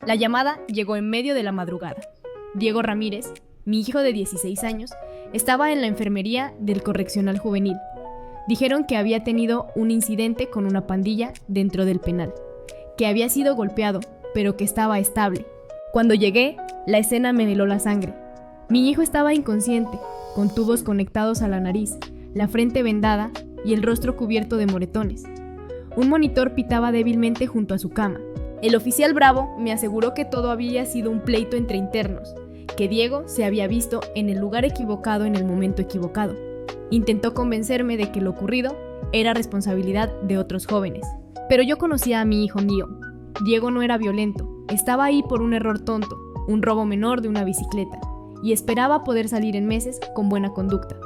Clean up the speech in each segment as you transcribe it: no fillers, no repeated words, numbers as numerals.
La llamada llegó en medio de la madrugada. Diego Ramírez, mi hijo de 16 años, estaba en la enfermería del Correccional Juvenil. Dijeron que había tenido un incidente con una pandilla dentro del penal, que había sido golpeado, pero que estaba estable. Cuando llegué, la escena me heló la sangre. Mi hijo estaba inconsciente, con tubos conectados a la nariz, la frente vendada y el rostro cubierto de moretones. Un monitor pitaba débilmente junto a su cama. El oficial Bravo me aseguró que todo había sido un pleito entre internos, que Diego se había visto en el lugar equivocado en el momento equivocado. Intentó convencerme de que lo ocurrido era responsabilidad de otros jóvenes. Pero yo conocía a mi hijo mío. Diego no era violento, estaba ahí por un error tonto, un robo menor de una bicicleta, y esperaba poder salir en meses con buena conducta.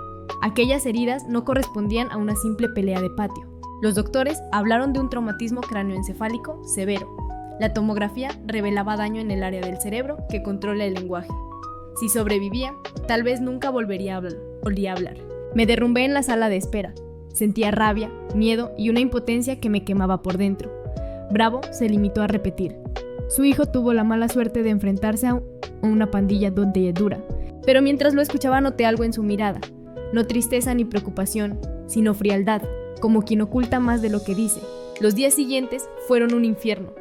Aquellas heridas no correspondían a una simple pelea de patio. Los doctores hablaron de un traumatismo cráneoencefálico severo. La tomografía revelaba daño en el área del cerebro que controla el lenguaje. Si sobrevivía, tal vez nunca volvería a hablar. Me derrumbé en la sala de espera. Sentía rabia, miedo y una impotencia que me quemaba por dentro. Bravo se limitó a repetir: su hijo tuvo la mala suerte de enfrentarse a una pandilla donde dura. Pero mientras lo escuchaba noté algo en su mirada. No tristeza ni preocupación, sino frialdad, como quien oculta más de lo que dice. Los días siguientes fueron un infierno.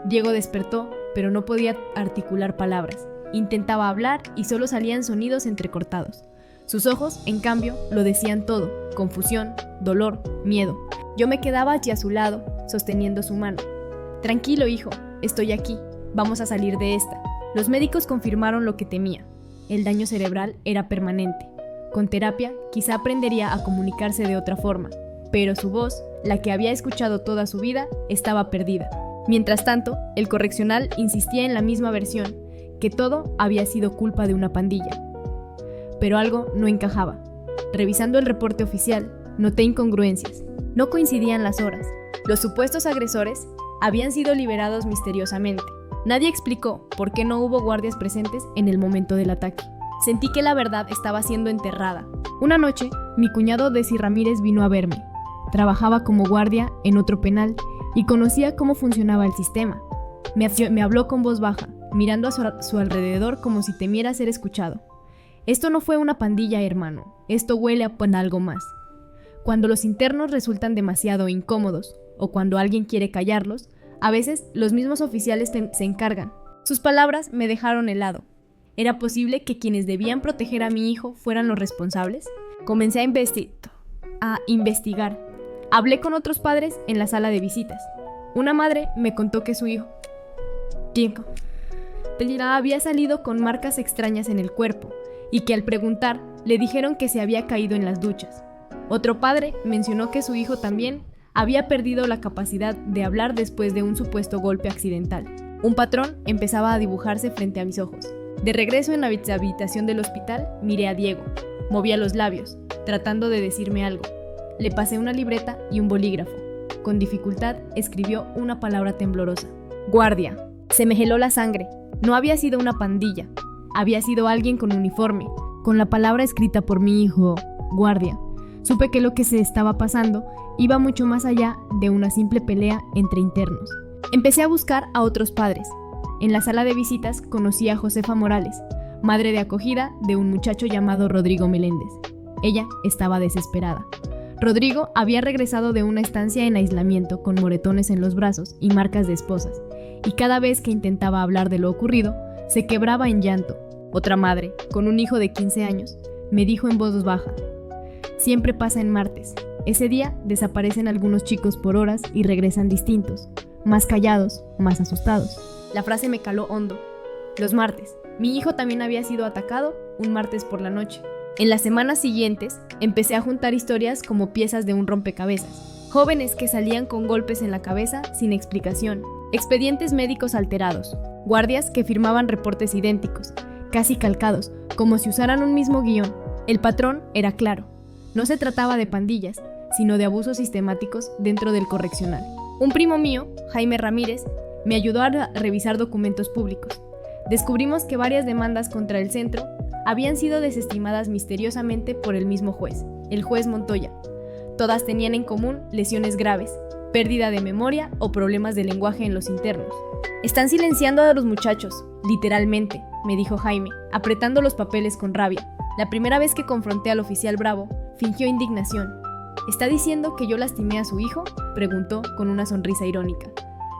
Diego despertó, pero no podía articular palabras. Intentaba hablar y solo salían sonidos entrecortados. Sus ojos, en cambio, lo decían todo: confusión, dolor, miedo. Yo me quedaba allí a su lado, sosteniendo su mano. Tranquilo, hijo, estoy aquí, vamos a salir de esta. Los médicos confirmaron lo que temía. El daño cerebral era permanente. Con terapia, quizá aprendería a comunicarse de otra forma, pero su voz, la que había escuchado toda su vida, estaba perdida. Mientras tanto, el correccional insistía en la misma versión, que todo había sido culpa de una pandilla. Pero algo no encajaba. Revisando el reporte oficial, noté incongruencias. No coincidían las horas. Los supuestos agresores habían sido liberados misteriosamente. Nadie explicó por qué no hubo guardias presentes en el momento del ataque. Sentí que la verdad estaba siendo enterrada. Una noche, mi cuñado Desi Ramírez vino a verme. Trabajaba como guardia en otro penal y conocía cómo funcionaba el sistema. Me habló con voz baja, mirando a su alrededor como si temiera ser escuchado. Esto no fue una pandilla, hermano. Esto huele a algo más. Cuando los internos resultan demasiado incómodos o cuando alguien quiere callarlos, a veces los mismos oficiales se encargan. Sus palabras me dejaron helado. ¿Era posible que quienes debían proteger a mi hijo fueran los responsables? Comencé a investigar. Hablé con otros padres en la sala de visitas. Una madre me contó que su hijo había salido con marcas extrañas en el cuerpo y que al preguntar le dijeron que se había caído en las duchas. Otro padre mencionó que su hijo también había perdido la capacidad de hablar después de un supuesto golpe accidental. Un patrón empezaba a dibujarse frente a mis ojos. De regreso en la habitación del hospital, miré a Diego. Movía los labios, tratando de decirme algo. Le pasé una libreta y un bolígrafo. Con dificultad escribió una palabra temblorosa: guardia. Se me heló la sangre. No había sido una pandilla. Había sido alguien con uniforme, con la palabra escrita por mi hijo, guardia. Supe que lo que se estaba pasando iba mucho más allá de una simple pelea entre internos. Empecé a buscar a otros padres. En la sala de visitas conocí a Josefa Morales, madre de acogida de un muchacho llamado Rodrigo Meléndez. Ella estaba desesperada. Rodrigo había regresado de una estancia en aislamiento con moretones en los brazos y marcas de esposas, y cada vez que intentaba hablar de lo ocurrido, se quebraba en llanto. Otra madre, con un hijo de 15 años, me dijo en voz baja: siempre pasa en martes. Ese día desaparecen algunos chicos por horas y regresan distintos, más callados, más asustados. La frase me caló hondo. Los martes. Mi hijo también había sido atacado un martes por la noche. En las semanas siguientes, empecé a juntar historias como piezas de un rompecabezas. Jóvenes que salían con golpes en la cabeza sin explicación. Expedientes médicos alterados. Guardias que firmaban reportes idénticos, casi calcados, como si usaran un mismo guión. El patrón era claro. No se trataba de pandillas, sino de abusos sistemáticos dentro del correccional. Un primo mío, Jaime Ramírez, me ayudó a revisar documentos públicos. Descubrimos que varias demandas contra el centro habían sido desestimadas misteriosamente por el mismo juez, el juez Montoya. Todas tenían en común lesiones graves, pérdida de memoria o problemas de lenguaje en los internos. Están silenciando a los muchachos, literalmente, me dijo Jaime, apretando los papeles con rabia. La primera vez que confronté al oficial Bravo, fingió indignación. ¿Está diciendo que yo lastimé a su hijo?, preguntó con una sonrisa irónica.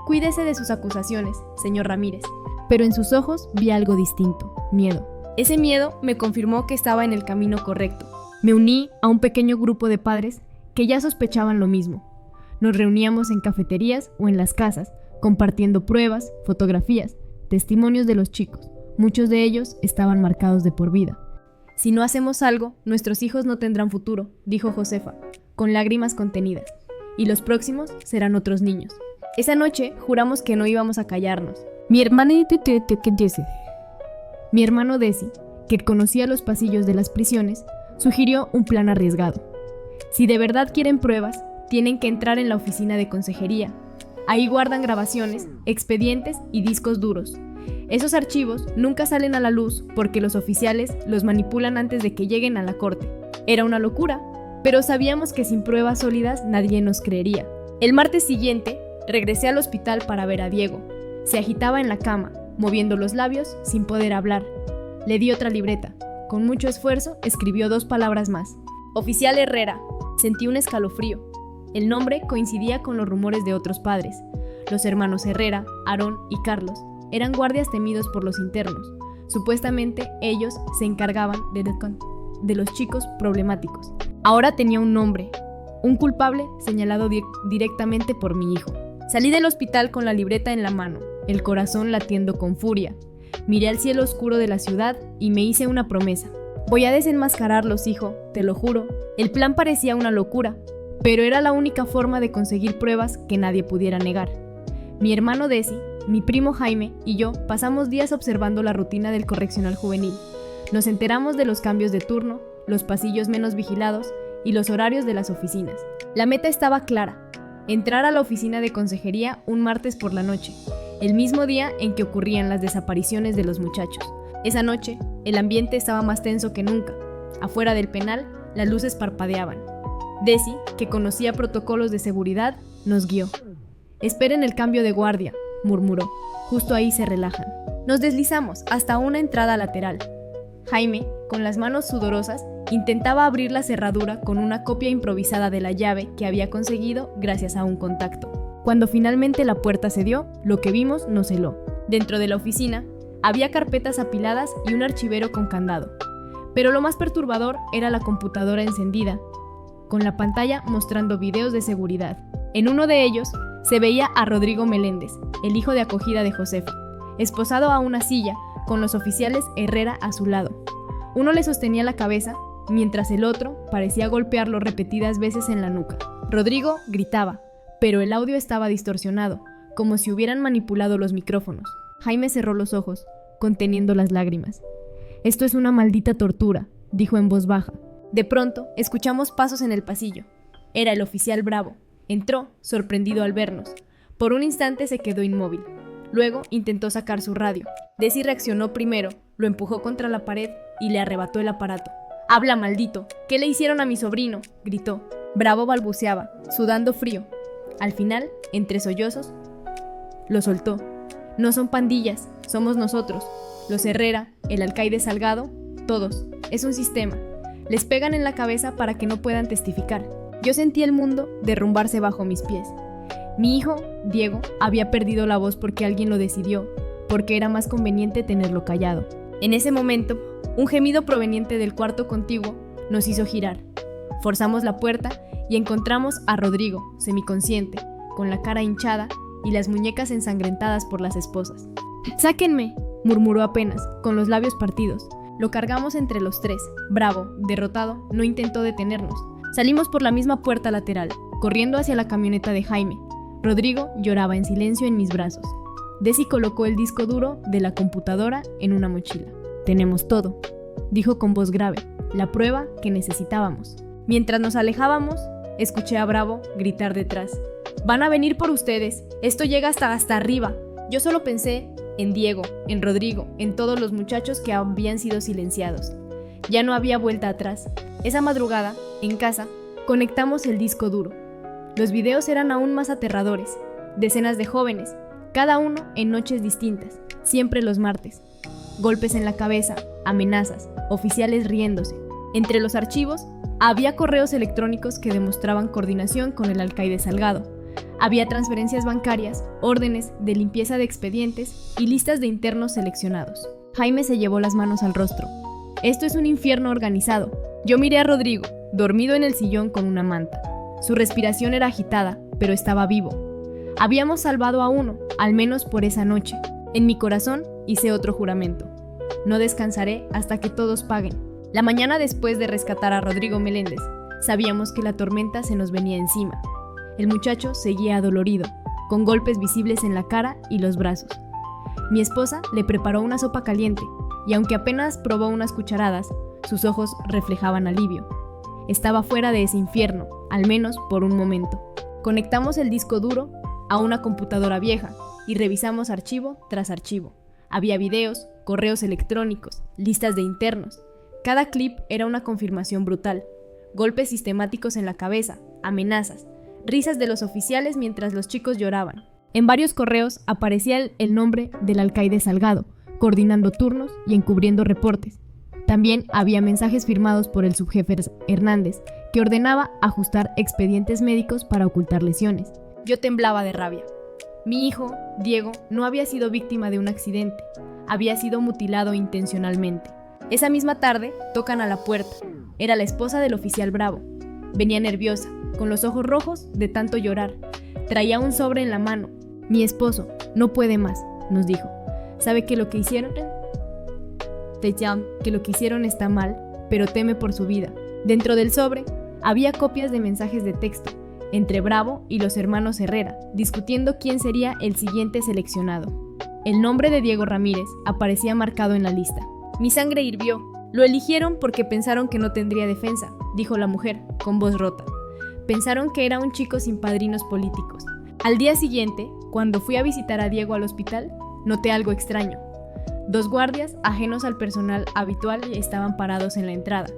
Cuídese de sus acusaciones, señor Ramírez. Pero en sus ojos vi algo distinto, miedo. Ese miedo me confirmó que estaba en el camino correcto. Me uní a un pequeño grupo de padres que ya sospechaban lo mismo. Nos reuníamos en cafeterías o en las casas, compartiendo pruebas, fotografías, testimonios de los chicos. Muchos de ellos estaban marcados de por vida. Si no hacemos algo, nuestros hijos no tendrán futuro, dijo Josefa, con lágrimas contenidas, y los próximos serán otros niños. Esa noche juramos que no íbamos a callarnos. Mi hermano Desi, que conocía los pasillos de las prisiones, sugirió un plan arriesgado. Si de verdad quieren pruebas, tienen que entrar en la oficina de consejería. Ahí guardan grabaciones, expedientes y discos duros. Esos archivos nunca salen a la luz porque los oficiales los manipulan antes de que lleguen a la corte. Era una locura, pero sabíamos que sin pruebas sólidas nadie nos creería. El martes siguiente, regresé al hospital para ver a Diego. Se agitaba en la cama, moviendo los labios sin poder hablar. Le di otra libreta. Con mucho esfuerzo escribió 2 palabras más. Oficial Herrera. Sentí un escalofrío. El nombre coincidía con los rumores de otros padres. Los hermanos Herrera, Aarón y Carlos eran guardias temidos por los internos. Supuestamente ellos se encargaban de los chicos problemáticos. Ahora tenía un nombre, un culpable señalado directamente por mi hijo. Salí del hospital con la libreta en la mano, el corazón latiendo con furia. Miré al cielo oscuro de la ciudad y me hice una promesa. Voy a desenmascararlos, hijo, te lo juro. El plan parecía una locura, pero era la única forma de conseguir pruebas que nadie pudiera negar. Mi hermano Desi, mi primo Jaime y yo pasamos días observando la rutina del correccional juvenil. Nos enteramos de los cambios de turno, los pasillos menos vigilados y los horarios de las oficinas. La meta estaba clara: entrar a la oficina de consejería un martes por la noche, el mismo día en que ocurrían las desapariciones de los muchachos. Esa noche, el ambiente estaba más tenso que nunca. Afuera del penal, las luces parpadeaban. Desi, que conocía protocolos de seguridad, nos guió. «Esperen el cambio de guardia», murmuró. «Justo ahí se relajan». Nos deslizamos hasta una entrada lateral. Jaime, con las manos sudorosas, intentaba abrir la cerradura con una copia improvisada de la llave que había conseguido gracias a un contacto. Cuando finalmente la puerta cedió, lo que vimos nos heló. Dentro de la oficina, había carpetas apiladas y un archivero con candado. Pero lo más perturbador era la computadora encendida, con la pantalla mostrando videos de seguridad. En uno de ellos se veía a Rodrigo Meléndez, el hijo de acogida de Josefa, esposado a una silla, con los oficiales Herrera a su lado. Uno le sostenía la cabeza, mientras el otro parecía golpearlo repetidas veces en la nuca. Rodrigo gritaba, pero el audio estaba distorsionado, como si hubieran manipulado los micrófonos. Jaime cerró los ojos, conteniendo las lágrimas. «Esto es una maldita tortura», dijo en voz baja. De pronto, escuchamos pasos en el pasillo. Era el oficial Bravo. Entró, sorprendido al vernos. Por un instante se quedó inmóvil. Luego intentó sacar su radio. Desi reaccionó primero, lo empujó contra la pared y le arrebató el aparato. «¡Habla, maldito! ¿Qué le hicieron a mi sobrino?», gritó. Bravo balbuceaba, sudando frío. Al final, entre sollozos, lo soltó. «No son pandillas, somos nosotros. Los Herrera, el alcaide Salgado, todos. Es un sistema. Les pegan en la cabeza para que no puedan testificar». Yo sentí el mundo derrumbarse bajo mis pies. Mi hijo, Diego, había perdido la voz porque alguien lo decidió, porque era más conveniente tenerlo callado. En ese momento, un gemido proveniente del cuarto contiguo nos hizo girar. Forzamos la puerta y encontramos a Rodrigo, semiconsciente, con la cara hinchada y las muñecas ensangrentadas por las esposas. «¡Sáquenme!», murmuró apenas, con los labios partidos. Lo cargamos entre los 3. Bravo, derrotado, no intentó detenernos. Salimos por la misma puerta lateral, corriendo hacia la camioneta de Jaime. Rodrigo lloraba en silencio en mis brazos. Desi colocó el disco duro de la computadora en una mochila. «Tenemos todo», dijo con voz grave, «la prueba que necesitábamos». Mientras nos alejábamos, escuché a Bravo gritar detrás: «Van a venir por ustedes, esto llega hasta arriba». Yo solo pensé en Diego, en Rodrigo, en todos los muchachos que habían sido silenciados. Ya no había vuelta atrás. Esa madrugada, en casa, conectamos el disco duro. Los videos eran aún más aterradores. Decenas de jóvenes, cada uno en noches distintas, siempre los martes. Golpes en la cabeza, amenazas, oficiales riéndose. Entre los archivos, había correos electrónicos que demostraban coordinación con el alcaide Salgado. Había transferencias bancarias, órdenes de limpieza de expedientes y listas de internos seleccionados. Jaime se llevó las manos al rostro. Esto es un infierno organizado. Yo miré a Rodrigo, dormido en el sillón con una manta. Su respiración era agitada, pero estaba vivo. Habíamos salvado a uno, al menos por esa noche. En mi corazón hice otro juramento. No descansaré hasta que todos paguen. La mañana después de rescatar a Rodrigo Meléndez, sabíamos que la tormenta se nos venía encima. El muchacho seguía adolorido, con golpes visibles en la cara y los brazos. Mi esposa le preparó una sopa caliente, y aunque apenas probó unas cucharadas, sus ojos reflejaban alivio. Estaba fuera de ese infierno, al menos por un momento. Conectamos el disco duro a una computadora vieja y revisamos archivo tras archivo. Había videos, correos electrónicos, listas de internos. Cada clip era una confirmación brutal. Golpes sistemáticos en la cabeza, amenazas, risas de los oficiales mientras los chicos lloraban. En varios correos aparecía el nombre del alcaide Salgado, coordinando turnos y encubriendo reportes. También había mensajes firmados por el subjefe Hernández, que ordenaba ajustar expedientes médicos para ocultar lesiones. Yo temblaba de rabia. Mi hijo, Diego, no había sido víctima de un accidente, había sido mutilado intencionalmente. Esa misma tarde tocan a la puerta. Era la esposa del oficial Bravo. Venía nerviosa, con los ojos rojos de tanto llorar. Traía un sobre en la mano. Mi esposo, no puede más, nos dijo. ¿Sabe que lo que hicieron? Que lo que hicieron está mal, pero teme por su vida. Dentro del sobre había copias de mensajes de texto entre Bravo y los hermanos Herrera, discutiendo quién sería el siguiente seleccionado. El nombre de Diego Ramírez aparecía marcado en la lista. Mi sangre hirvió. Lo eligieron porque pensaron que no tendría defensa, dijo la mujer, con voz rota. Pensaron que era un chico sin padrinos políticos. Al día siguiente, cuando fui a visitar a Diego al hospital, noté algo extraño. 2 guardias, ajenos al personal habitual, estaban parados en la entrada.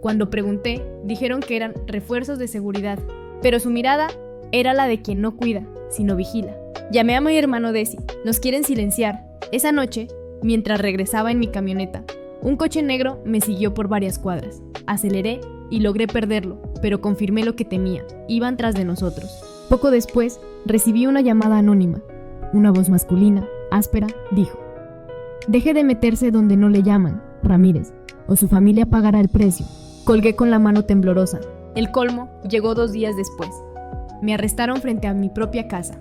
Cuando pregunté, dijeron que eran refuerzos de seguridad, pero su mirada era la de quien no cuida, sino vigila. Llamé a mi hermano Desi. Nos quieren silenciar. Esa noche, mientras regresaba en mi camioneta, un coche negro me siguió por varias cuadras. Aceleré y logré perderlo, pero confirmé lo que temía. Iban tras de nosotros. Poco después, recibí una llamada anónima. Una voz masculina, áspera, dijo: «Deje de meterse donde no le llaman, Ramírez, o su familia pagará el precio». Colgué con la mano temblorosa. El colmo llegó 2 días después. Me arrestaron frente a mi propia casa.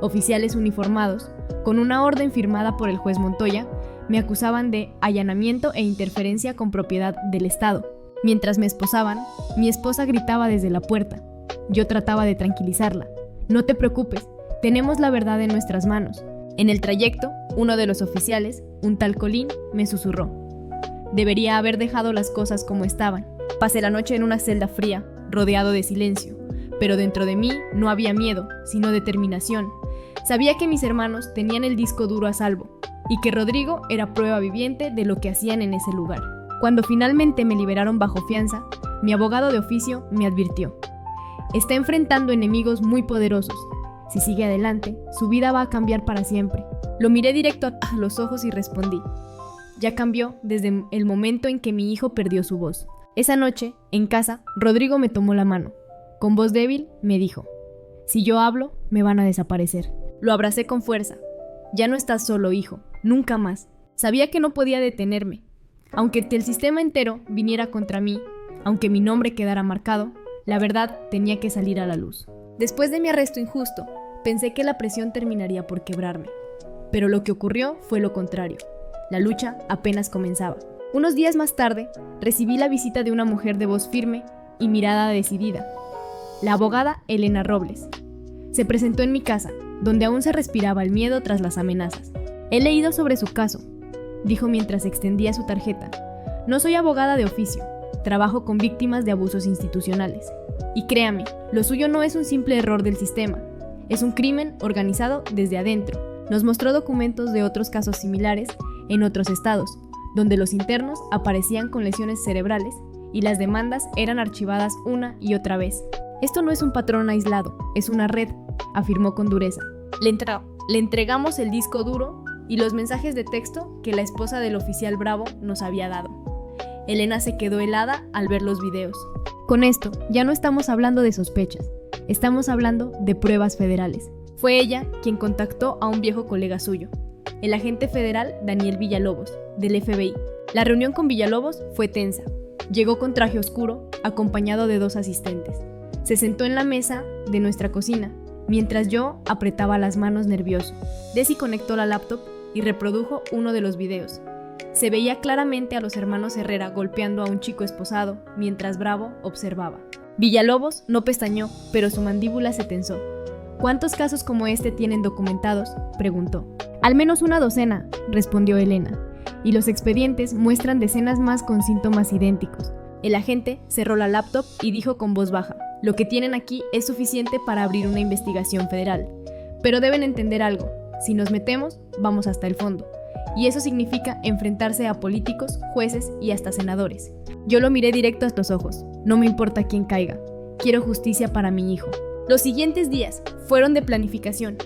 Oficiales uniformados, con una orden firmada por el juez Montoya, me acusaban de allanamiento e interferencia con propiedad del Estado. Mientras me esposaban, mi esposa gritaba desde la puerta. Yo trataba de tranquilizarla. «No te preocupes, tenemos la verdad en nuestras manos». En el trayecto, uno de los oficiales, un tal Colín, me susurró: «Debería haber dejado las cosas como estaban». Pasé la noche en una celda fría, rodeado de silencio, pero dentro de mí no había miedo, sino determinación. Sabía que mis hermanos tenían el disco duro a salvo, y que Rodrigo era prueba viviente de lo que hacían en ese lugar. Cuando finalmente me liberaron bajo fianza, mi abogado de oficio me advirtió: «Está enfrentando enemigos muy poderosos. Si sigue adelante, su vida va a cambiar para siempre». Lo miré directo a los ojos y respondí: «Ya cambió desde el momento en que mi hijo perdió su voz». Esa noche, en casa, Rodrigo me tomó la mano. Con voz débil, me dijo: «Si yo hablo, me van a desaparecer». Lo abracé con fuerza. «Ya no estás solo, hijo. Nunca más». Sabía que no podía detenerme. Aunque el sistema entero viniera contra mí, aunque mi nombre quedara marcado, la verdad tenía que salir a la luz. Después de mi arresto injusto, pensé que la presión terminaría por quebrarme. Pero lo que ocurrió fue lo contrario. La lucha apenas comenzaba. Unos días más tarde, recibí la visita de una mujer de voz firme y mirada decidida, la abogada Elena Robles. Se presentó en mi casa, donde aún se respiraba el miedo tras las amenazas. «He leído sobre su caso», dijo mientras extendía su tarjeta. «No soy abogada de oficio, trabajo con víctimas de abusos institucionales. Y créame, lo suyo no es un simple error del sistema, es un crimen organizado desde adentro». Nos mostró documentos de otros casos similares en otros estados, donde los internos aparecían con lesiones cerebrales y las demandas eran archivadas una y otra vez. Esto no es un patrón aislado, es una red, afirmó con dureza. Le entregamos el disco duro y los mensajes de texto que la esposa del oficial Bravo nos había dado. Elena se quedó helada al ver los videos. Con esto, ya no estamos hablando de sospechas, estamos hablando de pruebas federales. Fue ella quien contactó a un viejo colega suyo, el agente federal Daniel Villalobos, del FBI. La reunión con Villalobos fue tensa. Llegó con traje oscuro, acompañado de 2 asistentes. Se sentó en la mesa de nuestra cocina, mientras yo apretaba las manos nervioso. Desi conectó la laptop y reprodujo uno de los videos. Se veía claramente a los hermanos Herrera golpeando a un chico esposado, mientras Bravo observaba. Villalobos no pestañeó, pero su mandíbula se tensó. ¿Cuántos casos como este tienen documentados?, preguntó. Al menos una docena, respondió Elena, y los expedientes muestran decenas más con síntomas idénticos. El agente cerró la laptop y dijo con voz baja: lo que tienen aquí es suficiente para abrir una investigación federal. Pero deben entender algo, si nos metemos, vamos hasta el fondo. Y eso significa enfrentarse a políticos, jueces y hasta senadores. Yo lo miré directo a los ojos. No me importa quién caiga. Quiero justicia para mi hijo. Los siguientes días fueron de planificación.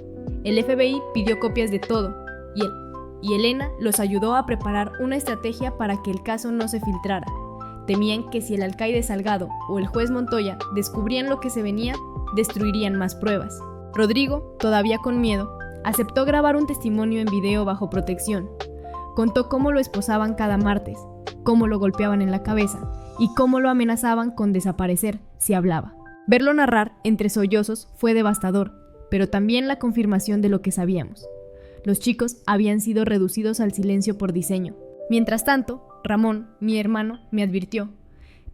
El FBI pidió copias de todo y Elena los ayudó a preparar una estrategia para que el caso no se filtrara. Temían que si el alcaide Salgado o el juez Montoya descubrían lo que se venía, destruirían más pruebas. Rodrigo, todavía con miedo, aceptó grabar un testimonio en video bajo protección. Contó cómo lo esposaban cada martes, cómo lo golpeaban en la cabeza y cómo lo amenazaban con desaparecer si hablaba. Verlo narrar entre sollozos fue devastador, pero también la confirmación de lo que sabíamos. Los chicos habían sido reducidos al silencio por diseño. Mientras tanto, Ramón, mi hermano, me advirtió: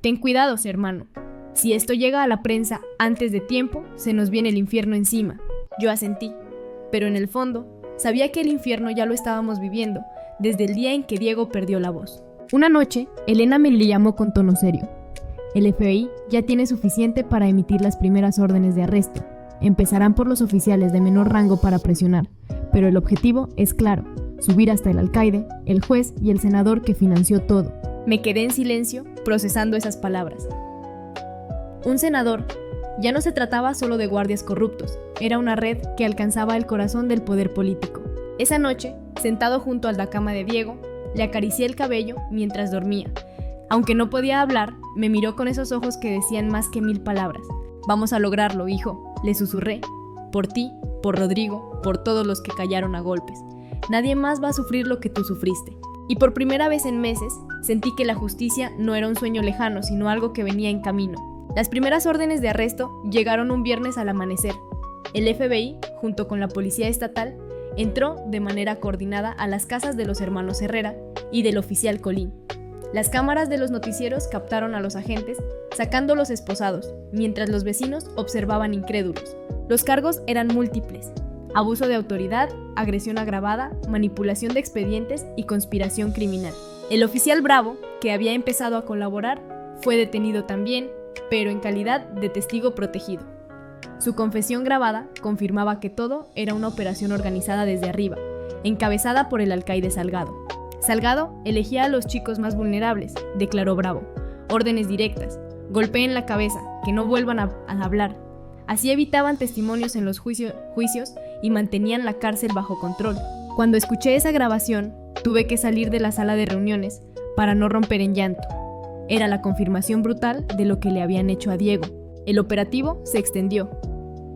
ten cuidado, hermano. Si esto llega a la prensa antes de tiempo, se nos viene el infierno encima. Yo asentí, pero en el fondo, sabía que el infierno ya lo estábamos viviendo desde el día en que Diego perdió la voz. Una noche, Elena me llamó con tono serio. El FBI ya tiene suficiente para emitir las primeras órdenes de arresto. Empezarán por los oficiales de menor rango para presionar, pero el objetivo es claro: subir hasta el alcaide, el juez y el senador que financió todo. Me quedé en silencio, procesando esas palabras. Un senador. Ya no se trataba solo de guardias corruptos, era una red que alcanzaba el corazón del poder político. Esa noche, sentado junto a la cama de Diego, le acaricié el cabello mientras dormía. Aunque no podía hablar, me miró con esos ojos que decían más que 1000 palabras. Vamos a lograrlo, hijo, le susurré. Por ti, por Rodrigo, por todos los que callaron a golpes. Nadie más va a sufrir lo que tú sufriste. Y por primera vez en meses, sentí que la justicia no era un sueño lejano, sino algo que venía en camino. Las primeras órdenes de arresto llegaron un viernes al amanecer. El FBI, junto con la policía estatal, entró de manera coordinada a las casas de los hermanos Herrera y del oficial Colín. Las cámaras de los noticieros captaron a los agentes sacando los esposados, mientras los vecinos observaban incrédulos. Los cargos eran múltiples: abuso de autoridad, agresión agravada, manipulación de expedientes y conspiración criminal. El oficial Bravo, que había empezado a colaborar, fue detenido también, pero en calidad de testigo protegido. Su confesión grabada confirmaba que todo era una operación organizada desde arriba, encabezada por el alcaide Salgado. Salgado elegía a los chicos más vulnerables, declaró Bravo. Órdenes directas: golpeen la cabeza, que no vuelvan a hablar. Así evitaban testimonios en los juicios y mantenían la cárcel bajo control. Cuando escuché esa grabación, tuve que salir de la sala de reuniones para no romper en llanto. Era la confirmación brutal de lo que le habían hecho a Diego. El operativo se extendió.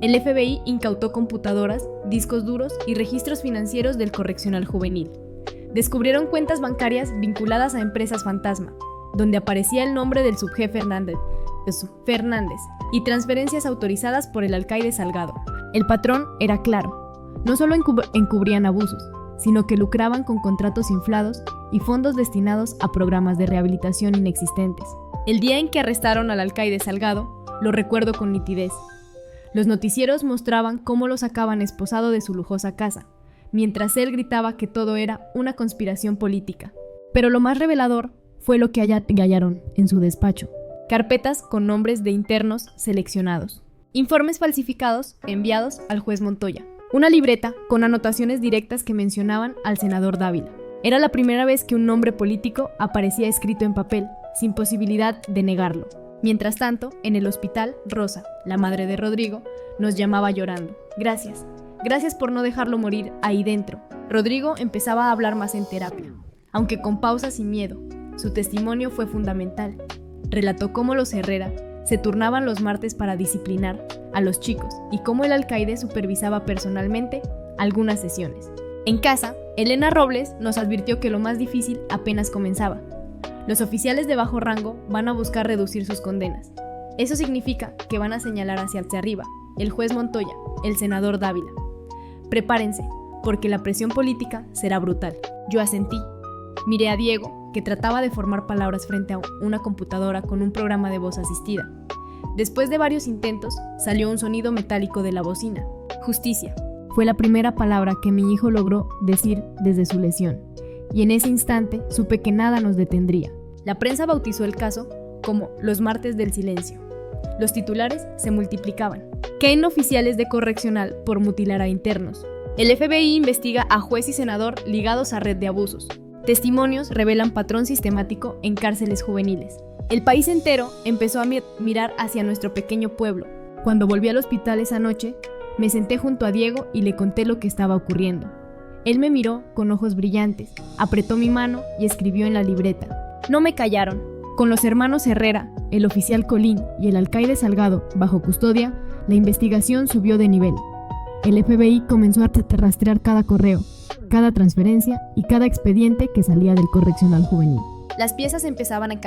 El FBI incautó computadoras, discos duros y registros financieros del correccional juvenil. Descubrieron cuentas bancarias vinculadas a empresas fantasma, donde aparecía el nombre del subjefe Fernández, y transferencias autorizadas por el alcaide Salgado. El patrón era claro: no solo encubrían abusos, sino que lucraban con contratos inflados y fondos destinados a programas de rehabilitación inexistentes. El día en que arrestaron al alcaide Salgado, lo recuerdo con nitidez. Los noticieros mostraban cómo lo sacaban esposado de su lujosa casa, mientras él gritaba que todo era una conspiración política. Pero lo más revelador fue lo que hallaron en su despacho: carpetas con nombres de internos seleccionados, informes falsificados enviados al juez Montoya, una libreta con anotaciones directas que mencionaban al senador Dávila. Era la primera vez que un nombre político aparecía escrito en papel, sin posibilidad de negarlo. Mientras tanto, en el hospital, Rosa, la madre de Rodrigo, nos llamaba llorando. Gracias. Gracias por no dejarlo morir ahí dentro. Rodrigo empezaba a hablar más en terapia, aunque con pausas y miedo. Su testimonio fue fundamental. Relató cómo los Herrera se turnaban los martes para disciplinar a los chicos y cómo el alcaide supervisaba personalmente algunas sesiones. En casa, Elena Robles nos advirtió que lo más difícil apenas comenzaba. Los oficiales de bajo rango van a buscar reducir sus condenas. Eso significa que van a señalar hacia arriba, el juez Montoya, el senador Dávila. Prepárense, porque la presión política será brutal. Yo asentí. Miré a Diego, que trataba de formar palabras frente a una computadora con un programa de voz asistida. Después de varios intentos, salió un sonido metálico de la bocina. Justicia. Fue la primera palabra que mi hijo logró decir desde su lesión, y en ese instante supe que nada nos detendría. La prensa bautizó el caso como los martes del silencio. Los titulares se multiplicaban. Caen oficiales de correccional por mutilar a internos. El FBI investiga a juez y senador ligados a red de abusos. Testimonios revelan patrón sistemático en cárceles juveniles. El país entero empezó a mirar hacia nuestro pequeño pueblo. Cuando volví al hospital esa noche, me senté junto a Diego y le conté lo que estaba ocurriendo. Él me miró con ojos brillantes, apretó mi mano y escribió en la libreta. No me callaron. Con los hermanos Herrera, el oficial Colín y el alcaide Salgado bajo custodia, la investigación subió de nivel. El FBI comenzó a rastrear cada correo, cada transferencia y cada expediente que salía del correccional juvenil. Las piezas empezaban a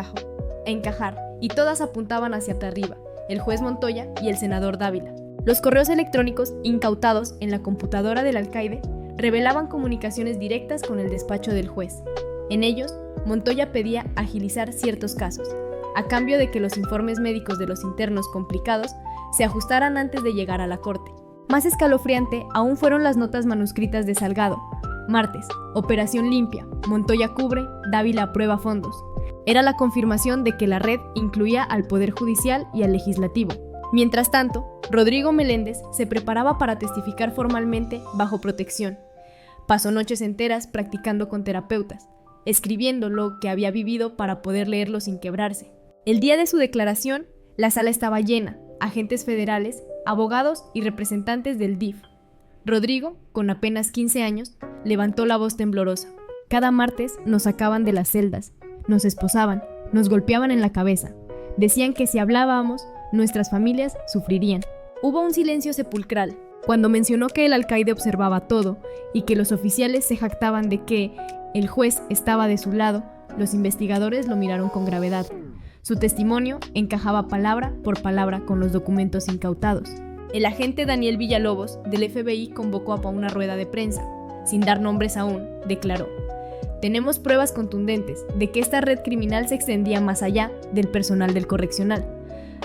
encajar y todas apuntaban hacia arriba, el juez Montoya y el senador Dávila. Los correos electrónicos incautados en la computadora del alcaide revelaban comunicaciones directas con el despacho del juez. En ellos, Montoya pedía agilizar ciertos casos, a cambio de que los informes médicos de los internos complicados se ajustaran antes de llegar a la corte. Más escalofriante aún fueron las notas manuscritas de Salgado. Martes, operación limpia, Montoya cubre, Dávila aprueba fondos. Era la confirmación de que la red incluía al Poder Judicial y al Legislativo. Mientras tanto, Rodrigo Meléndez se preparaba para testificar formalmente bajo protección. Pasó noches enteras practicando con terapeutas, escribiendo lo que había vivido para poder leerlo sin quebrarse. El día de su declaración, la sala estaba llena, agentes federales, abogados y representantes del DIF. Rodrigo, con apenas 15 años, levantó la voz temblorosa. Cada martes nos sacaban de las celdas, nos esposaban, nos golpeaban en la cabeza. Decían que si hablábamos, nuestras familias sufrirían. Hubo un silencio sepulcral cuando mencionó que el alcaide observaba todo y que los oficiales se jactaban de que el juez estaba de su lado. Los investigadores lo miraron con gravedad. Su testimonio encajaba palabra por palabra con los documentos incautados. El agente Daniel Villalobos del FBI convocó a una rueda de prensa. Sin dar nombres aún, declaró: tenemos pruebas contundentes de que esta red criminal se extendía más allá del personal del correccional.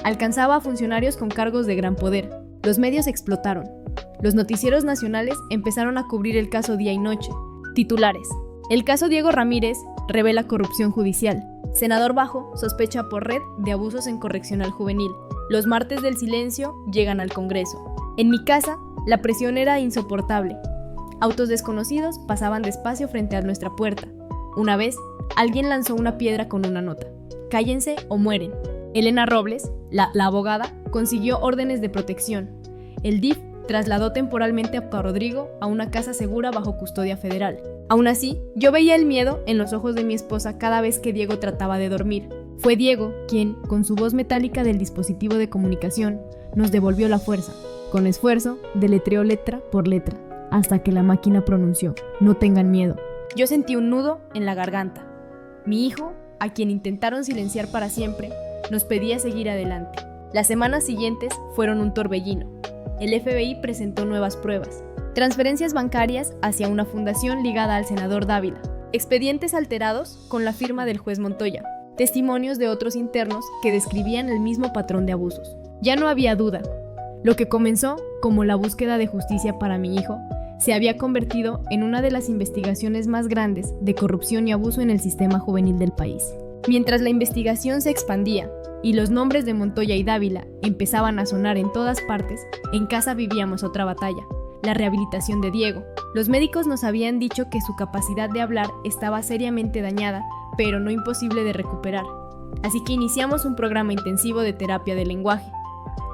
Alcanzaba a funcionarios con cargos de gran poder. Los medios explotaron. Los noticieros nacionales empezaron a cubrir el caso día y noche. Titulares: el caso Diego Ramírez revela corrupción judicial. Senador Bajo sospecha por red de abusos en correccional juvenil. Los martes del silencio llegan al Congreso. En mi casa, la presión era insoportable. Autos desconocidos pasaban despacio frente a nuestra puerta. Una vez, alguien lanzó una piedra con una nota: cállense o mueren. Elena Robles, la abogada, consiguió órdenes de protección. El DIF trasladó temporalmente a Rodrigo a una casa segura bajo custodia federal. Aún así, yo veía el miedo en los ojos de mi esposa cada vez que Diego trataba de dormir. Fue Diego quien, con su voz metálica del dispositivo de comunicación, nos devolvió la fuerza. Con esfuerzo, deletreó letra por letra, hasta que la máquina pronunció: no tengan miedo. Yo sentí un nudo en la garganta. Mi hijo, a quien intentaron silenciar para siempre, nos pedía seguir adelante. Las semanas siguientes fueron un torbellino. El FBI presentó nuevas pruebas: transferencias bancarias hacia una fundación ligada al senador Dávila, expedientes alterados con la firma del juez Montoya, testimonios de otros internos que describían el mismo patrón de abusos. Ya no había duda. Lo que comenzó como la búsqueda de justicia para mi hijo se había convertido en una de las investigaciones más grandes de corrupción y abuso en el sistema juvenil del país. Mientras la investigación se expandía y los nombres de Montoya y Dávila empezaban a sonar en todas partes, en casa vivíamos otra batalla: la rehabilitación de Diego. Los médicos nos habían dicho que su capacidad de hablar estaba seriamente dañada, pero no imposible de recuperar. así que iniciamos un programa intensivo de terapia del lenguaje.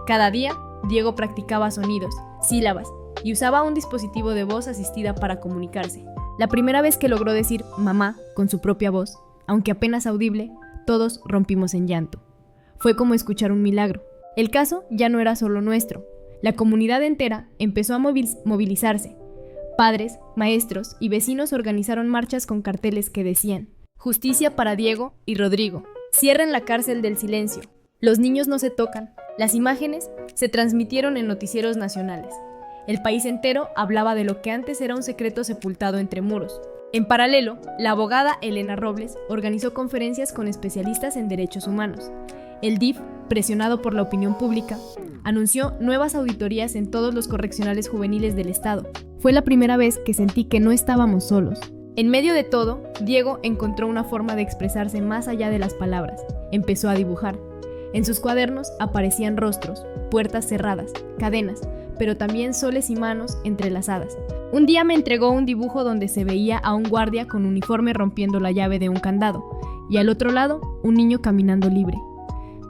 Cada día, Diego practicaba sonidos, sílabas, y usaba un dispositivo de voz asistida para comunicarse. La primera vez que logró decir mamá con su propia voz, aunque apenas audible, todos rompimos en llanto. Fue como escuchar un milagro. El caso ya no era solo nuestro. La comunidad entera empezó a movilizarse. Padres, maestros y vecinos organizaron marchas con carteles que decían: justicia para Diego y Rodrigo. Cierren la cárcel del silencio. Los niños no se tocan. Las imágenes se transmitieron en noticieros nacionales. El país entero hablaba de lo que antes era un secreto sepultado entre muros. En paralelo, la abogada Elena Robles organizó conferencias con especialistas en derechos humanos. El DIF, presionado por la opinión pública, anunció nuevas auditorías en todos los correccionales juveniles del estado. Fue la primera vez que sentí que no estábamos solos. En medio de todo, Diego encontró una forma de expresarse más allá de las palabras. Empezó a dibujar. En sus cuadernos aparecían rostros, puertas cerradas, cadenas, pero también soles y manos entrelazadas. Un día me entregó un dibujo donde se veía a un guardia con uniforme rompiendo la llave de un candado, y al otro lado, un niño caminando libre.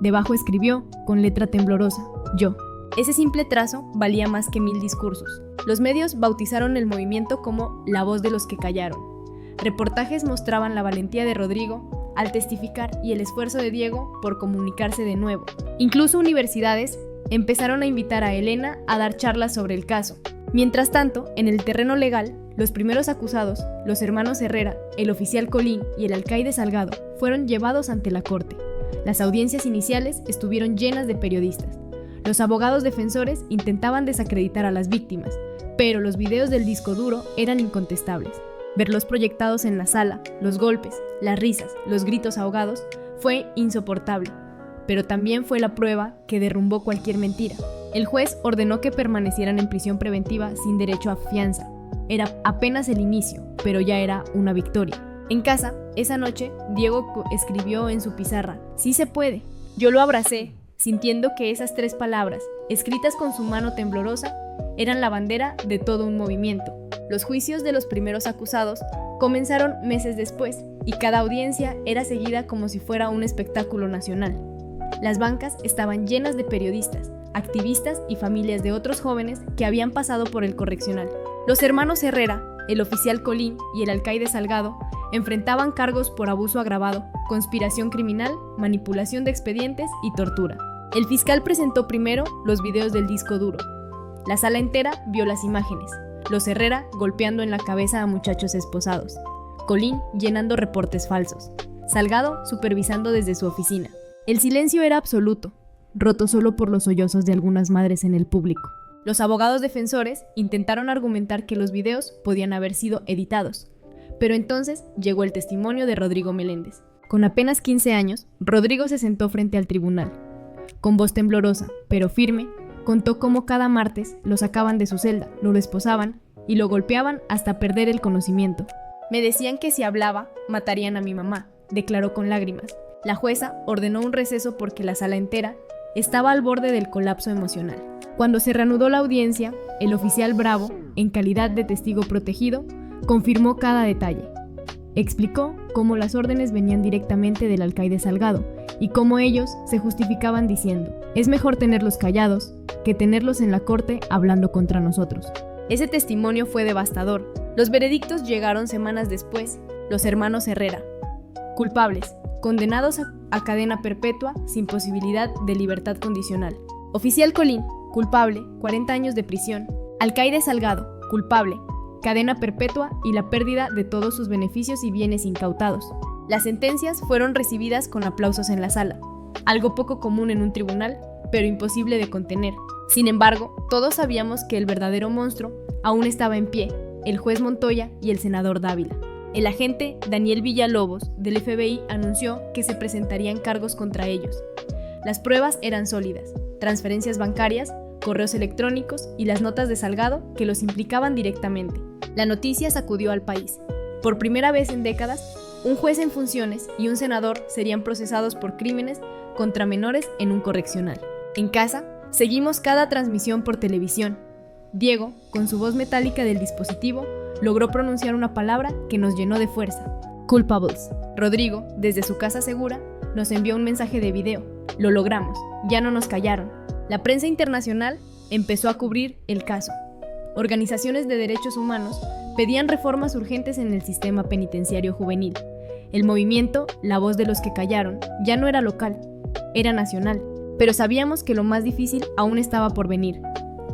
Debajo escribió, con letra temblorosa, yo. Ese simple trazo valía más que 1000 discursos. Los medios bautizaron el movimiento como la voz de los que callaron. Reportajes mostraban la valentía de Rodrigo al testificar y el esfuerzo de Diego por comunicarse de nuevo. Incluso universidades empezaron a invitar a Elena a dar charlas sobre el caso. Mientras tanto, en el terreno legal, los primeros acusados, los hermanos Herrera, el oficial Colín y el alcaide Salgado, fueron llevados ante la corte. Las audiencias iniciales estuvieron llenas de periodistas. Los abogados defensores intentaban desacreditar a las víctimas, pero los videos del disco duro eran incontestables. Verlos proyectados en la sala, los golpes, las risas, los gritos ahogados, fue insoportable. Pero también fue la prueba que derrumbó cualquier mentira. El juez ordenó que permanecieran en prisión preventiva sin derecho a fianza. Era apenas el inicio, pero ya era una victoria. En casa, esa noche, Diego escribió en su pizarra: sí se puede. Yo lo abracé, sintiendo que esas 3 palabras, escritas con su mano temblorosa, eran la bandera de todo un movimiento. Los juicios de los primeros acusados comenzaron meses después, y cada audiencia era seguida como si fuera un espectáculo nacional. Las bancas estaban llenas de periodistas, activistas y familias de otros jóvenes que habían pasado por el correccional. Los hermanos Herrera, el oficial Colín y el alcaide Salgado enfrentaban cargos por abuso agravado, conspiración criminal, manipulación de expedientes y tortura. El fiscal presentó primero los videos del disco duro. La sala entera vio las imágenes. Los Herrera golpeando en la cabeza a muchachos esposados. Colín llenando reportes falsos. Salgado supervisando desde su oficina. El silencio era absoluto, roto solo por los sollozos de algunas madres en el público. Los abogados defensores intentaron argumentar que los videos podían haber sido editados, pero entonces llegó el testimonio de Rodrigo Meléndez. Con apenas 15 años, Rodrigo se sentó frente al tribunal. Con voz temblorosa, pero firme, contó cómo cada martes lo sacaban de su celda, lo esposaban y lo golpeaban hasta perder el conocimiento. Me decían que si hablaba, matarían a mi mamá, declaró con lágrimas. La jueza ordenó un receso porque la sala entera estaba al borde del colapso emocional. Cuando se reanudó la audiencia, el oficial Bravo, en calidad de testigo protegido, confirmó cada detalle. Explicó cómo las órdenes venían directamente del alcaide Salgado y cómo ellos se justificaban diciendo: es mejor tenerlos callados que tenerlos en la corte hablando contra nosotros. Ese testimonio fue devastador. Los veredictos llegaron semanas después. Los hermanos Herrera, culpables, condenados a cadena perpetua sin posibilidad de libertad condicional. Oficial Colín, culpable, 40 años de prisión. Alcaide Salgado, culpable, cadena perpetua y la pérdida de todos sus beneficios y bienes incautados. Las sentencias fueron recibidas con aplausos en la sala, algo poco común en un tribunal, pero imposible de contener. Sin embargo, todos sabíamos que el verdadero monstruo aún estaba en pie, el juez Montoya y el senador Dávila. El agente Daniel Villalobos del FBI anunció que se presentarían cargos contra ellos. Las pruebas eran sólidas: transferencias bancarias, correos electrónicos y las notas de Salgado que los implicaban directamente. La noticia sacudió al país. Por primera vez en décadas, un juez en funciones y un senador serían procesados por crímenes contra menores en un correccional. En casa, seguimos cada transmisión por televisión. Diego, con su voz metálica del dispositivo, logró pronunciar una palabra que nos llenó de fuerza: culpables. Rodrigo, desde su casa segura, nos envió un mensaje de video. Lo logramos, ya no nos callaron. La prensa internacional empezó a cubrir el caso. Organizaciones de derechos humanos pedían reformas urgentes en el sistema penitenciario juvenil. El movimiento La Voz de los que Callaron ya no era local, era nacional, pero sabíamos que lo más difícil aún estaba por venir.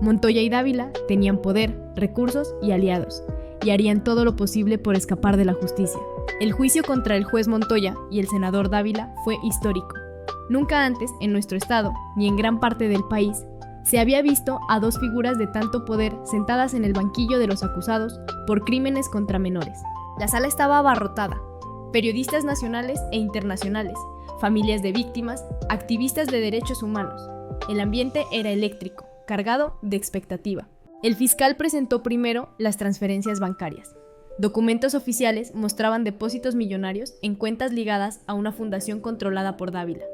Montoya y Dávila tenían poder, recursos y aliados, y harían todo lo posible por escapar de la justicia. El juicio contra el juez Montoya y el senador Dávila fue histórico. Nunca antes, en nuestro estado, ni en gran parte del país, se había visto a dos figuras de tanto poder sentadas en el banquillo de los acusados por crímenes contra menores. La sala estaba abarrotada. Periodistas nacionales e internacionales, familias de víctimas, activistas de derechos humanos. El ambiente era eléctrico, cargado de expectativa. El fiscal presentó primero las transferencias bancarias. Documentos oficiales mostraban depósitos millonarios en cuentas ligadas a una fundación controlada por Dávila.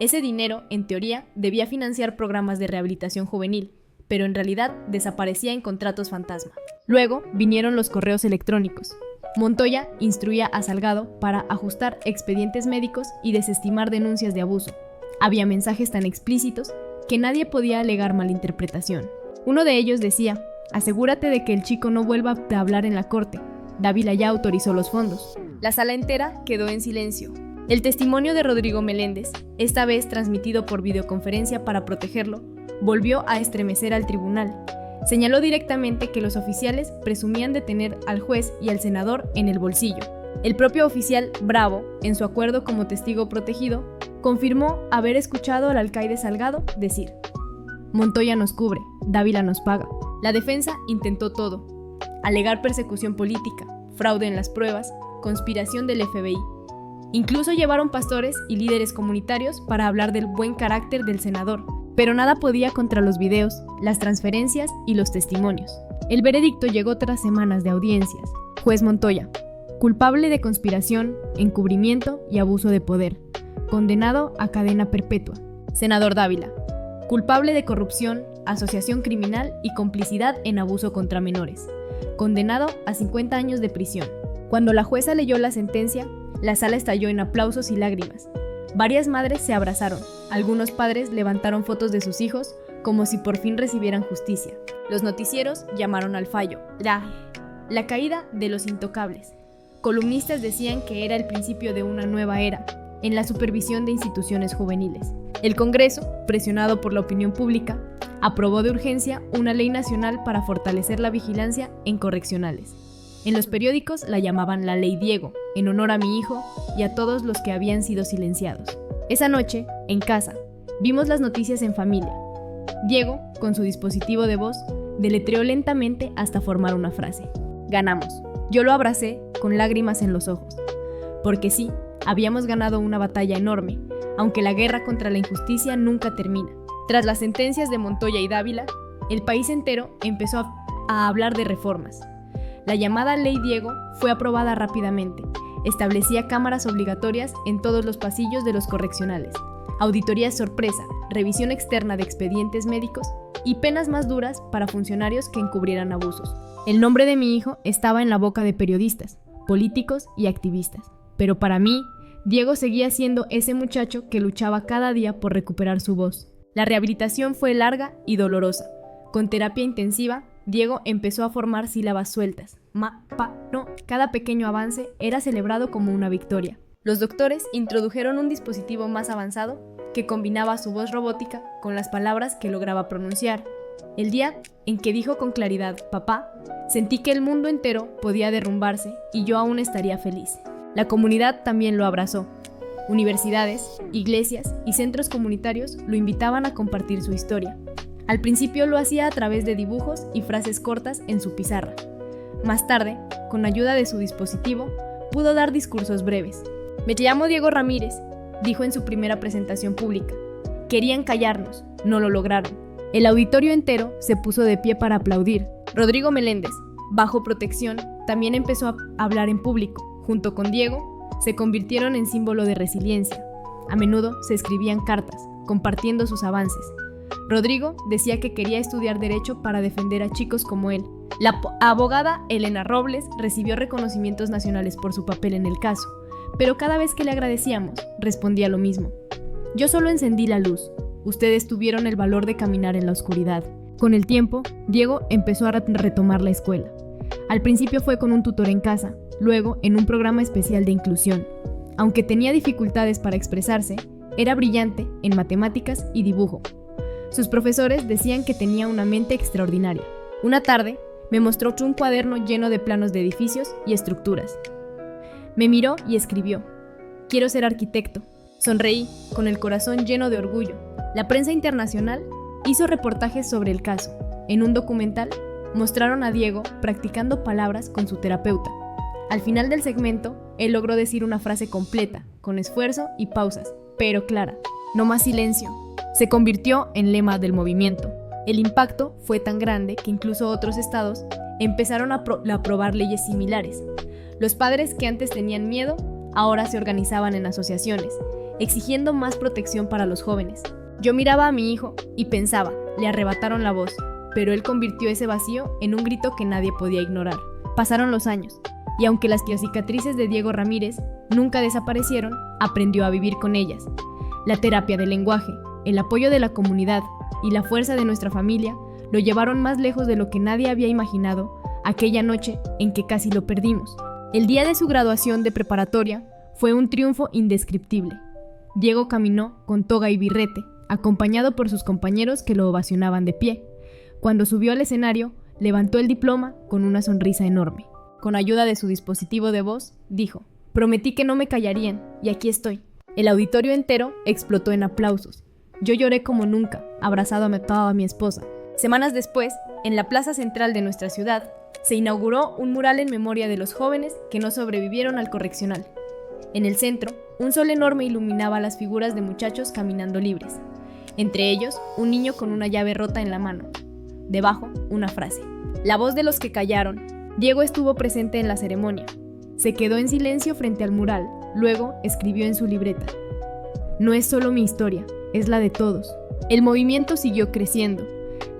Ese dinero, en teoría, debía financiar programas de rehabilitación juvenil, pero en realidad desaparecía en contratos fantasma. Luego vinieron los correos electrónicos. Montoya instruía a Salgado para ajustar expedientes médicos y desestimar denuncias de abuso. Había mensajes tan explícitos que nadie podía alegar malinterpretación. Uno de ellos decía: asegúrate de que el chico no vuelva a hablar en la corte. Dávila ya autorizó los fondos. La sala entera quedó en silencio. El testimonio de Rodrigo Meléndez, esta vez transmitido por videoconferencia para protegerlo, volvió a estremecer al tribunal. Señaló directamente que los oficiales presumían de tener al juez y al senador en el bolsillo. El propio oficial Bravo, en su acuerdo como testigo protegido, confirmó haber escuchado al alcaide Salgado decir: Montoya nos cubre, Dávila nos paga. La defensa intentó todo: alegar persecución política, fraude en las pruebas, conspiración del FBI. Incluso llevaron pastores y líderes comunitarios para hablar del buen carácter del senador, pero nada podía contra los videos, las transferencias y los testimonios. El veredicto llegó tras semanas de audiencias. Juez Montoya: culpable de conspiración, encubrimiento y abuso de poder, condenado a cadena perpetua. Senador Dávila: culpable de corrupción, asociación criminal y complicidad en abuso contra menores, condenado a 50 años de prisión. Cuando la jueza leyó la sentencia, la sala estalló en aplausos y lágrimas. Varias madres se abrazaron, algunos padres levantaron fotos de sus hijos como si por fin recibieran justicia. Los noticieros llamaron al fallo la caída de los intocables. Columnistas decían que era el principio de una nueva era en la supervisión de instituciones juveniles. El Congreso, presionado por la opinión pública, aprobó de urgencia una ley nacional para fortalecer la vigilancia en correccionales. En los periódicos la llamaban la Ley Diego, en honor a mi hijo y a todos los que habían sido silenciados. Esa noche, en casa, vimos las noticias en familia. Diego, con su dispositivo de voz, deletreó lentamente hasta formar una frase: ganamos. Yo lo abracé con lágrimas en los ojos. Porque sí, habíamos ganado una batalla enorme, aunque la guerra contra la injusticia nunca termina. Tras las sentencias de Montoya y Dávila, el país entero empezó a hablar de reformas. La llamada Ley Diego fue aprobada rápidamente. Establecía cámaras obligatorias en todos los pasillos de los correccionales, auditorías sorpresa, revisión externa de expedientes médicos y penas más duras para funcionarios que encubrieran abusos. El nombre de mi hijo estaba en la boca de periodistas, políticos y activistas. Pero para mí, Diego seguía siendo ese muchacho que luchaba cada día por recuperar su voz. La rehabilitación fue larga y dolorosa. Con terapia intensiva, Diego empezó a formar sílabas sueltas. Ma, pa, no. Cada pequeño avance era celebrado como una victoria. Los doctores introdujeron un dispositivo más avanzado que combinaba su voz robótica con las palabras que lograba pronunciar. El día en que dijo con claridad «papá», sentí que el mundo entero podía derrumbarse y yo aún estaría feliz. La comunidad también lo abrazó. Universidades, iglesias y centros comunitarios lo invitaban a compartir su historia. Al principio lo hacía a través de dibujos y frases cortas en su pizarra. Más tarde, con ayuda de su dispositivo, pudo dar discursos breves. «Me llamo Diego Ramírez», dijo en su primera presentación pública. Querían callarnos, no lo lograron. El auditorio entero se puso de pie para aplaudir. Rodrigo Meléndez, bajo protección, también empezó a hablar en público. Junto con Diego, se convirtieron en símbolo de resiliencia. A menudo se escribían cartas, compartiendo sus avances. Rodrigo decía que quería estudiar Derecho para defender a chicos como él. La abogada Elena Robles recibió reconocimientos nacionales por su papel en el caso, pero cada vez que le agradecíamos, respondía lo mismo. Yo solo encendí la luz, ustedes tuvieron el valor de caminar en la oscuridad. Con el tiempo, Diego empezó a retomar la escuela. Al principio fue con un tutor en casa, luego en un programa especial de inclusión. Aunque tenía dificultades para expresarse, era brillante en matemáticas y dibujo. Sus profesores decían que tenía una mente extraordinaria. Una tarde, me mostró un cuaderno lleno de planos de edificios y estructuras. Me miró y escribió: quiero ser arquitecto. Sonreí, con el corazón lleno de orgullo. La prensa internacional hizo reportajes sobre el caso. En un documental, mostraron a Diego practicando palabras con su terapeuta. Al final del segmento, él logró decir una frase completa, con esfuerzo y pausas, pero clara. No más silencio. Se convirtió en lema del movimiento. El impacto fue tan grande que incluso otros estados empezaron a aprobar leyes similares. Los padres que antes tenían miedo, ahora se organizaban en asociaciones, exigiendo más protección para los jóvenes. Yo miraba a mi hijo y pensaba, le arrebataron la voz, pero él convirtió ese vacío en un grito que nadie podía ignorar. Pasaron los años, y aunque las cicatrices de Diego Ramírez nunca desaparecieron, aprendió a vivir con ellas. La terapia del lenguaje, el apoyo de la comunidad y la fuerza de nuestra familia lo llevaron más lejos de lo que nadie había imaginado aquella noche en que casi lo perdimos. El día de su graduación de preparatoria fue un triunfo indescriptible. Diego caminó con toga y birrete, acompañado por sus compañeros que lo ovacionaban de pie. Cuando subió al escenario, levantó el diploma con una sonrisa enorme. Con ayuda de su dispositivo de voz, dijo: prometí que no me callarían, y aquí estoy. El auditorio entero explotó en aplausos. Yo lloré como nunca, abrazado a mi esposa. Semanas después, en la plaza central de nuestra ciudad, se inauguró un mural en memoria de los jóvenes que no sobrevivieron al correccional. En el centro, un sol enorme iluminaba las figuras de muchachos caminando libres. Entre ellos, un niño con una llave rota en la mano. Debajo, una frase: la voz de los que callaron. Diego estuvo presente en la ceremonia. Se quedó en silencio frente al mural, luego escribió en su libreta: no es solo mi historia, es la de todos. El movimiento siguió creciendo.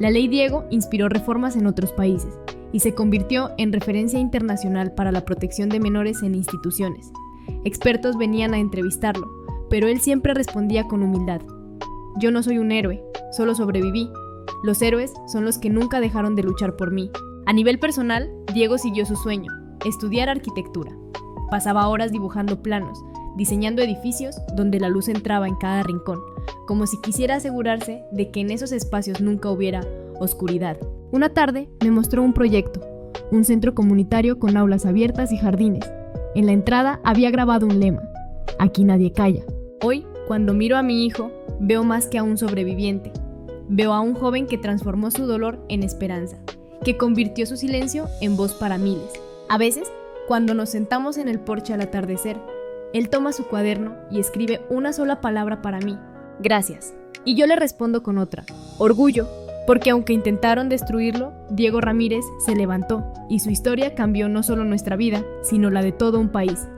La Ley Diego inspiró reformas en otros países y se convirtió en referencia internacional para la protección de menores en instituciones. Expertos venían a entrevistarlo, pero él siempre respondía con humildad: yo no soy un héroe, solo sobreviví. Los héroes son los que nunca dejaron de luchar por mí. A nivel personal, Diego siguió su sueño: estudiar arquitectura. Pasaba horas dibujando planos, diseñando edificios donde la luz entraba en cada rincón, como si quisiera asegurarse de que en esos espacios nunca hubiera oscuridad. Una tarde me mostró un proyecto, un centro comunitario con aulas abiertas y jardines. En la entrada había grabado un lema: aquí nadie calla. Hoy, cuando miro a mi hijo, veo más que a un sobreviviente. Veo a un joven que transformó su dolor en esperanza, que convirtió su silencio en voz para miles. A veces, cuando nos sentamos en el porche al atardecer, él toma su cuaderno y escribe una sola palabra para mí: gracias. Y yo le respondo con otra: orgullo, porque aunque intentaron destruirlo, Diego Ramírez se levantó y su historia cambió no solo nuestra vida, sino la de todo un país.